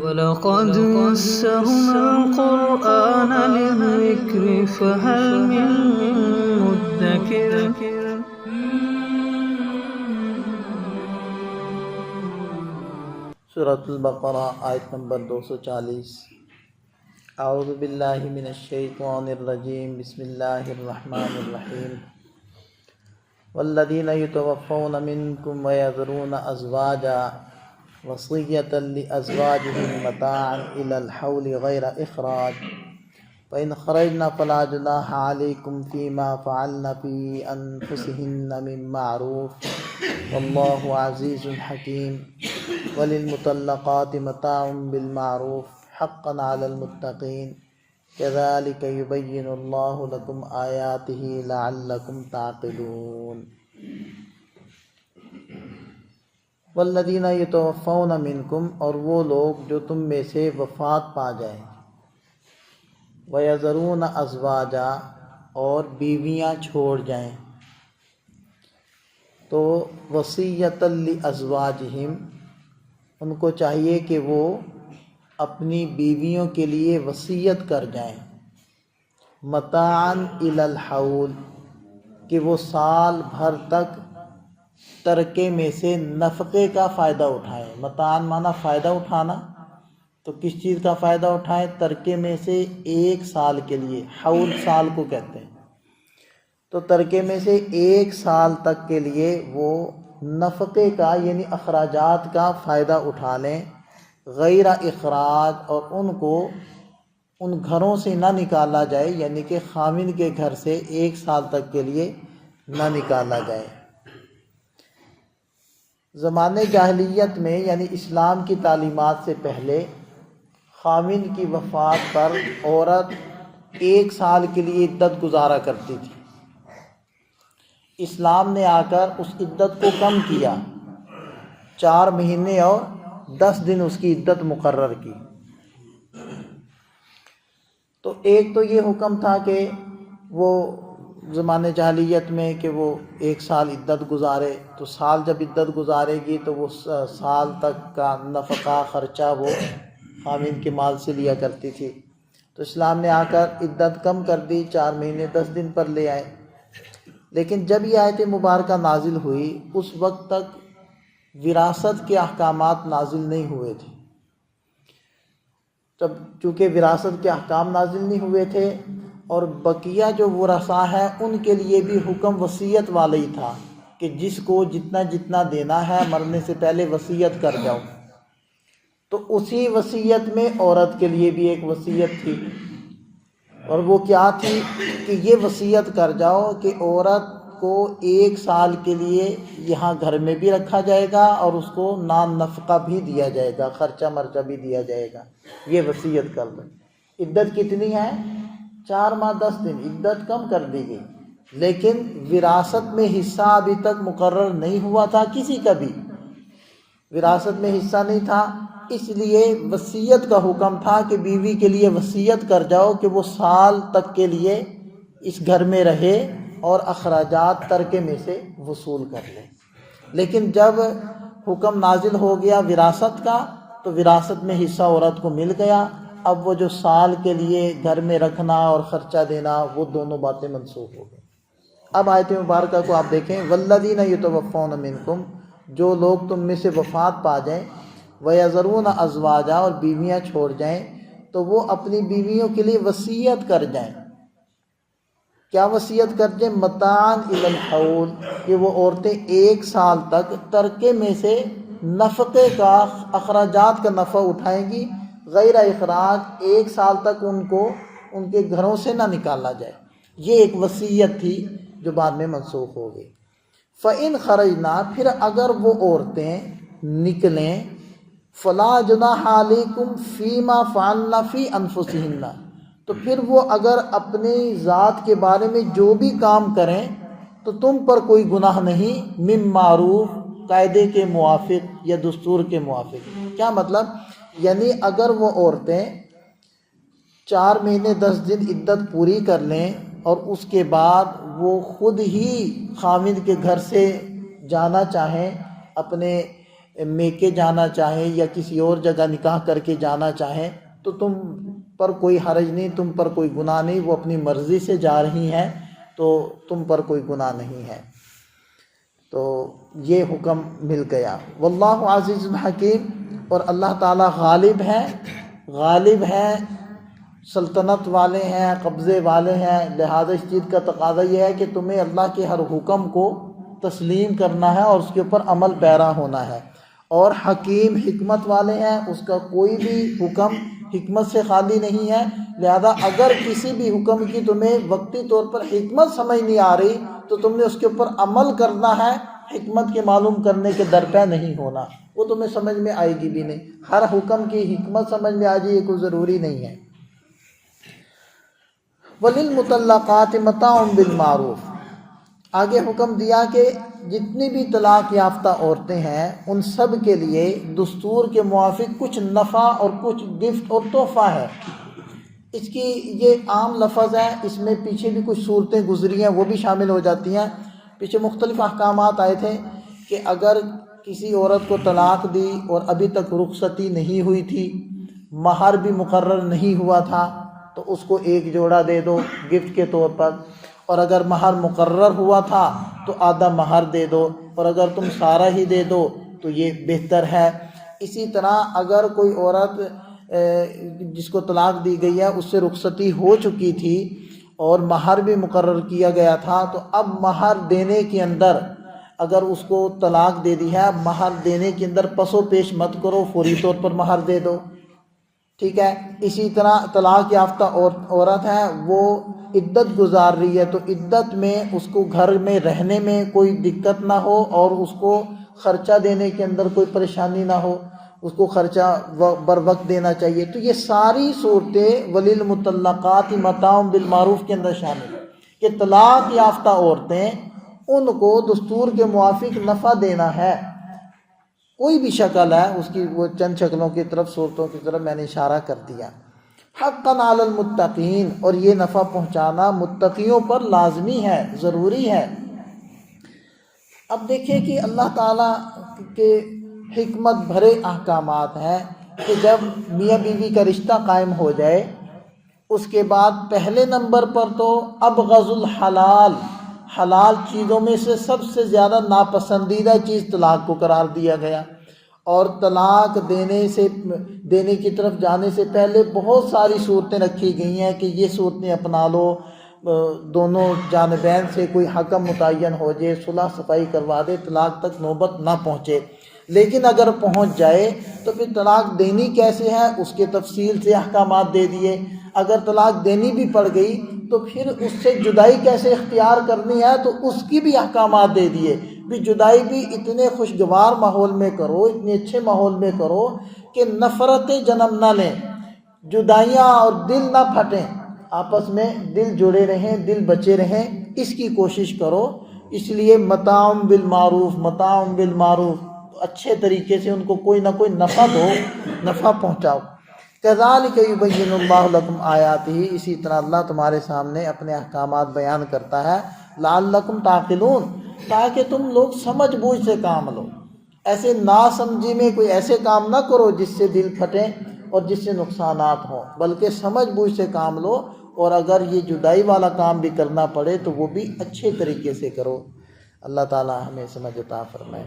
وَلَقَدْ يَسَّرْنَا الْقُرْآنَ لِلذِّكْرِ فَهَلْ مِن مُّدَّكِرٍ سورۃ البقرہ آیت نمبر 240۔ اعوذ باللہ من الشیطان الرجیم، بسم اللہ الرحمن الرحیم۔ والذین یتوفون منکم ویذرون ازواجا وصیۃ لازواجہم متاعا الی الحول غیر اخراج فإن خرجن فلا جناح علیکم فیما فعلن فی انفسہن من معروف واللہ عزیز حکیم۔ وللمطلقات متاع بالمعروف حقا علی المتقین کذلک یبین اللہ لکم آیاتہ لعلکم تعقلون۔ والذین یتوفون منکم، اور وہ لوگ جو تم میں سے وفات پا جائیں، ویذرون ازواجا، اور بیویاں چھوڑ جائیں، تو وصیۃ لازواجہم، ان کو چاہیے کہ وہ اپنی بیویوں کے لیے وصیت کر جائیں، متاعاً الی الحول، کہ وہ سال بھر تک ترکے میں سے نفقے کا فائدہ اٹھائیں۔ متاعاً معنی فائدہ اٹھانا، تو کس چیز کا فائدہ اٹھائیں؟ ترکے میں سے 1 سال کے لیے، حول سال کو کہتے ہیں، تو ترکے میں سے 1 سال تک کے لیے وہ نفقے کا یعنی اخراجات کا فائدہ اٹھا لیں، غیر اخراج، اور ان کو ان گھروں سے نہ نکالا جائے، یعنی کہ خاوند کے گھر سے 1 سال تک کے لیے نہ نکالا جائے۔ زمانے جاہلیت میں یعنی اسلام کی تعلیمات سے پہلے خاوند کی وفات پر عورت 1 سال کے لیے عدت گزارا کرتی تھی۔ اسلام نے آ کر اس عدت کو کم کیا، 4 مہینے اور 10 دن اس کی عدت مقرر کی۔ تو ایک تو یہ حکم تھا کہ وہ زمانے جاہلیت میں کہ وہ 1 سال عدت گزارے، تو سال جب عدت گزارے گی تو وہ سال تک کا نفقہ خرچہ وہ خاوند کے مال سے لیا کرتی تھی۔ تو اسلام نے آ کر عدت کم کر دی، 4 مہینے 10 دن پر لے آئے۔ لیکن جب یہ آیت مبارکہ نازل ہوئی، اس وقت تک وراثت کے احکامات نازل نہیں ہوئے تھے۔ جب چونکہ وراثت کے احکام نازل نہیں ہوئے تھے اور بقیہ جو ورثاء ہیں ان کے لیے بھی حکم وصیت والا ہی تھا کہ جس کو جتنا جتنا دینا ہے مرنے سے پہلے وصیت کر جاؤ، تو اسی وصیت میں عورت کے لیے بھی ایک وصیت تھی، اور وہ کیا تھی کہ یہ وصیت کر جاؤ کہ عورت کو 1 سال کے لیے یہاں گھر میں بھی رکھا جائے گا اور اس کو نان نفقہ بھی دیا جائے گا، خرچہ مرچہ بھی دیا جائے گا، یہ وصیت کر دو۔ عدت کتنی ہے؟ 4 ماہ 10 دن، عدت کم کر دی گئی، لیکن وراثت میں حصہ ابھی تک مقرر نہیں ہوا تھا، کسی کا بھی وراثت میں حصہ نہیں تھا، اس لیے وصیت کا حکم تھا کہ بیوی کے لیے وصیت کر جاؤ کہ وہ سال تک کے لیے اس گھر میں رہے اور اخراجات ترکے میں سے وصول کر لے۔ لیکن جب حکم نازل ہو گیا وراثت کا، تو وراثت میں حصہ عورت کو مل گیا، اب وہ جو سال کے لیے گھر میں رکھنا اور خرچہ دینا، وہ دونوں باتیں منسوخ ہو گئی۔ اب آیت مبارکہ کو آپ دیکھیں، والذین یتوفون منکم، جو لوگ تم میں سے وفات پا جائیں، ویذرون ازواجا، اور بیویاں چھوڑ جائیں، تو وہ اپنی بیویوں کے لیے وصیت کر جائیں۔ کیا وصیت کر جائیں؟ متاعاً الی الحول، کہ وہ عورتیں 1 سال تک ترکے میں سے نفقے کا، اخراجات کا نفع اٹھائیں گی، غیر اخراج، 1 سال تک ان کو ان کے گھروں سے نہ نکالا جائے۔ یہ ایک وصیت تھی جو بعد میں منسوخ ہو گئی۔ فَإِنْ خَرَجْنَا، پھر اگر وہ عورتیں نکلیں، فَلَا جُنَاحَ عَلَيْكُمْ فِي مَا فَعَلْنَ فِي أَنفُسِهِنَّ، تو پھر وہ اگر اپنی ذات کے بارے میں جو بھی کام کریں تو تم پر کوئی گناہ نہیں، من معروف، قاعدے کے موافق یا دستور کے موافق۔ کیا مطلب؟ یعنی اگر وہ عورتیں 4 مہینے 10 دن عدت پوری کر لیں اور اس کے بعد وہ خود ہی خاوند کے گھر سے جانا چاہیں، اپنے میکے جانا چاہیں یا کسی اور جگہ نکاح کر کے جانا چاہیں تو تم پر کوئی حرج نہیں، تم پر کوئی گناہ نہیں، وہ اپنی مرضی سے جا رہی ہیں تو تم پر کوئی گناہ نہیں ہے۔ تو یہ حکم مل گیا۔ واللہ عزیز حکیم، اور اللہ تعالیٰ غالب ہے، سلطنت والے ہیں، قبضے والے ہیں، لہذا اس چیز کا تقاضا یہ ہے کہ تمہیں اللہ کے ہر حکم کو تسلیم کرنا ہے اور اس کے اوپر عمل پیرا ہونا ہے۔ اور حکیم حکمت والے ہیں، اس کا کوئی بھی حکم حکمت سے خالی نہیں ہے، لہذا اگر کسی بھی حکم کی تمہیں وقتی طور پر حکمت سمجھ نہیں آ رہی تو تم نے اس کے اوپر عمل کرنا ہے، حکمت کے معلوم کرنے کے درپے نہیں ہونا، وہ تمہیں سمجھ میں آئے گی بھی نہیں۔ ہر حکم کی حکمت سمجھ میں آ جائے یہ کوئی ضروری نہیں ہے۔ وَلِلْمُطَلَّقَاتِ مَتَاعٌ بِالْمَعْرُوفِ، آگے حکم دیا کہ جتنی بھی طلاق یافتہ عورتیں ہیں ان سب کے لیے دستور کے موافق کچھ نفع اور کچھ گفٹ اور تحفہ ہے۔ اس کی یہ عام لفظ ہے، اس میں پیچھے بھی کچھ صورتیں گزری ہیں وہ بھی شامل ہو جاتی ہیں۔ پیچھے مختلف احکامات آئے تھے کہ اگر کسی عورت کو طلاق دی اور ابھی تک رخصتی نہیں ہوئی تھی، مہر بھی مقرر نہیں ہوا تھا تو اس کو ایک جوڑا دے دو گفٹ کے طور پر، اور اگر مہر مقرر ہوا تھا تو آدھا مہر دے دو، اور اگر تم سارا ہی دے دو تو یہ بہتر ہے۔ اسی طرح اگر کوئی عورت جس کو طلاق دی گئی ہے اس سے رخصتی ہو چکی تھی اور مہر بھی مقرر کیا گیا تھا تو اب مہر دینے کے اندر، اگر اس کو طلاق دے دی ہے، مہر دینے کے اندر پس و پیش مت کرو، فوری طور پر مہر دے دو، ٹھیک ہے۔ اسی طرح طلاق یافتہ عورت ہے، وہ عدت گزار رہی ہے تو عدت میں اس کو گھر میں رہنے میں کوئی دقت نہ ہو اور اس کو خرچہ دینے کے اندر کوئی پریشانی نہ ہو، اس کو خرچہ بر وقت دینا چاہیے۔ تو یہ ساری صورتیں وَلِلْمُطَلَّقَاتِ مَتَاعٌ بِالْمَعْرُوف کے اندر شامل ہیں کہ طلاق یافتہ عورتیں ان کو دستور کے موافق نفع دینا ہے، کوئی بھی شکل ہے اس کی، وہ چند شکلوں کی طرف صورتوں کی طرف میں نے اشارہ کر دیا۔ حقاً علی المتقین، اور یہ نفع پہنچانا متقیوں پر لازمی ہے، ضروری ہے۔ اب دیکھیں کہ اللہ تعالیٰ کے حکمت بھرے احکامات ہیں کہ جب میاں بیوی کا رشتہ قائم ہو جائے اس کے بعد پہلے نمبر پر تو ابغض الحلال، حلال چیزوں میں سے سب سے زیادہ ناپسندیدہ چیز طلاق کو قرار دیا گیا، اور طلاق دینے کی طرف جانے سے پہلے بہت ساری صورتیں رکھی گئی ہیں کہ یہ صورتیں اپنا لو، دونوں جانبین سے کوئی حکم متعین ہو جائے، صلح صفائی کروا دے، طلاق تک نوبت نہ پہنچے۔ لیکن اگر پہنچ جائے تو پھر طلاق دینی کیسے ہے اس کے تفصیل سے احکامات دے دیے۔ اگر طلاق دینی بھی پڑ گئی تو پھر اس سے جدائی کیسے اختیار کرنی ہے تو اس کی بھی احکامات دے دیے، بھی جدائی بھی اتنے خوشگوار ماحول میں کرو، اتنے اچھے ماحول میں کرو کہ نفرتیں جنم نہ لیں، جدائیاں اور دل نہ پھٹیں، آپس میں دل جڑے رہیں، دل بچے رہیں، اس کی کوشش کرو۔ اس لیے متاع بالمعروف، اچھے طریقے سے ان کو کوئی نہ کوئی نفع دو، نفع پہنچاؤ۔ کذالک یبین اللہ لکم آیاتہ، اسی طرح اللہ تمہارے سامنے اپنے احکامات بیان کرتا ہے، لعلکم تعقلون، تاکہ تم لوگ سمجھ بوجھ سے کام لو، ایسے نا سمجھی میں کوئی ایسے کام نہ کرو جس سے دل پھٹیں اور جس سے نقصانات ہوں، بلکہ سمجھ بوجھ سے کام لو، اور اگر یہ جدائی والا کام بھی کرنا پڑے تو وہ بھی اچھے طریقے سے کرو۔ اللہ تعالی ہمیں سمجھ عطا فرمائے۔